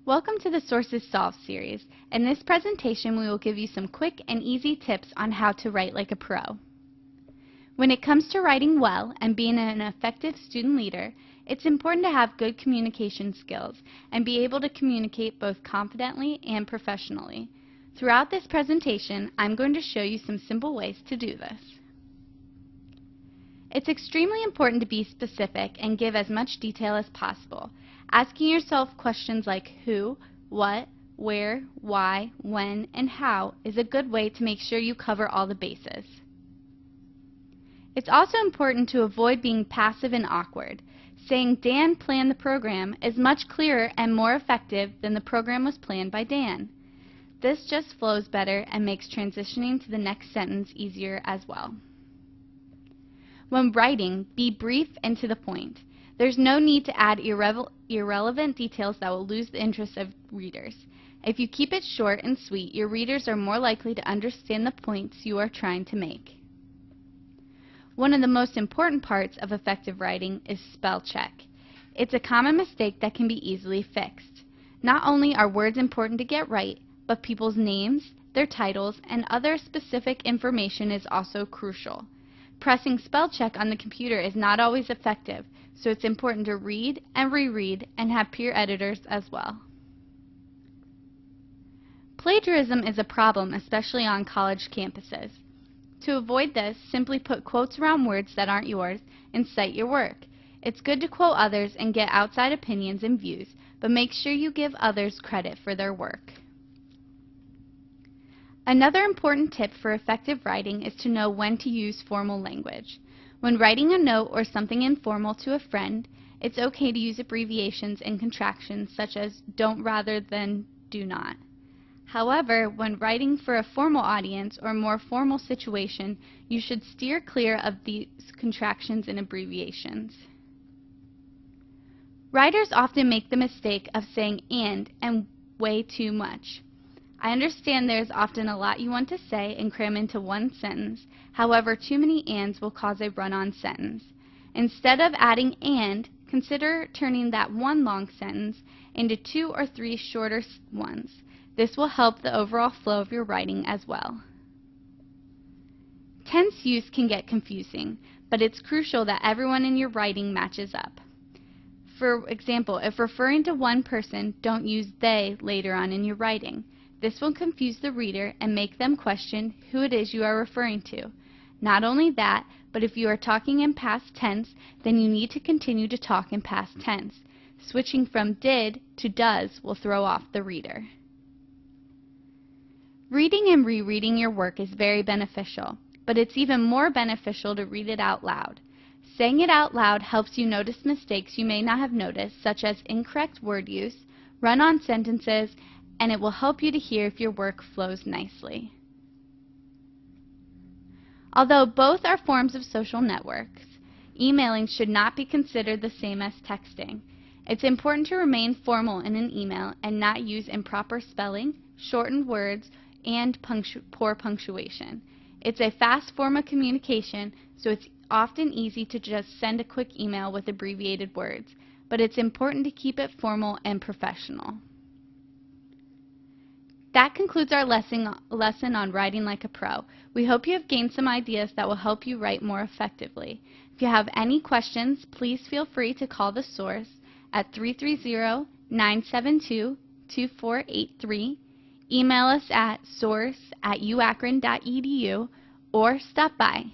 Welcome to the Sources Solved series. In this presentation, we will give you some quick and easy tips on how to write like a pro. When it comes to writing well and being an effective student leader, it's important to have good communication skills and be able to communicate both confidently and professionally. Throughout this presentation, I'm going to show you some simple ways to do this. It's extremely important to be specific and give as much detail as possible. Asking yourself questions like who, what, where, why, when, and how is a good way to make sure you cover all the bases. It's also important to avoid being passive and awkward. Saying Dan planned the program is much clearer and more effective than the program was planned by Dan. This just flows better and makes transitioning to the next sentence easier as well. When writing, be brief and to the point. There's no need to add irrelevant details that will lose the interest of readers. If you keep it short and sweet, your readers are more likely to understand the points you are trying to make. One of the most important parts of effective writing is spell check. It's a common mistake that can be easily fixed. Not only are words important to get right, but people's names, their titles, and other specific information is also crucial. Pressing spell check on the computer is not always effective, so it's important to read and reread and have peer editors as well. Plagiarism is a problem, especially on college campuses. To avoid this, simply put quotes around words that aren't yours and cite your work. It's good to quote others and get outside opinions and views, but make sure you give others credit for their work. Another important tip for effective writing is to know when to use formal language. When writing a note or something informal to a friend, it's okay to use abbreviations and contractions such as don't rather than do not. However, when writing for a formal audience or more formal situation, you should steer clear of these contractions and abbreviations. Writers often make the mistake of saying and way too much. I understand there's often a lot you want to say and cram into one sentence. However, too many ands will cause a run-on sentence. Instead of adding and, consider turning that one long sentence into 2 or 3 shorter ones. This will help the overall flow of your writing as well. Tense use can get confusing, but it's crucial that everyone in your writing matches up. For example, if referring to one person, don't use they later on in your writing. This will confuse the reader and make them question who it is you are referring to. Not only that, but if you are talking in past tense, then you need to continue to talk in past tense. Switching from did to does will throw off the reader. Reading and rereading your work is very beneficial, but it's even more beneficial to read it out loud. Saying it out loud helps you notice mistakes you may not have noticed, such as incorrect word use, run-on sentences, and it will help you to hear if your work flows nicely. Although both are forms of social networks, emailing should not be considered the same as texting. It's important to remain formal in an email and not use improper spelling, shortened words, and poor punctuation. It's a fast form of communication, so it's often easy to just send a quick email with abbreviated words, but it's important to keep it formal and professional. That concludes our lesson on writing like a pro. We hope you have gained some ideas that will help you write more effectively. If you have any questions, please feel free to call the source at 330-972-2483, email us at source@uakron.edu, or stop by.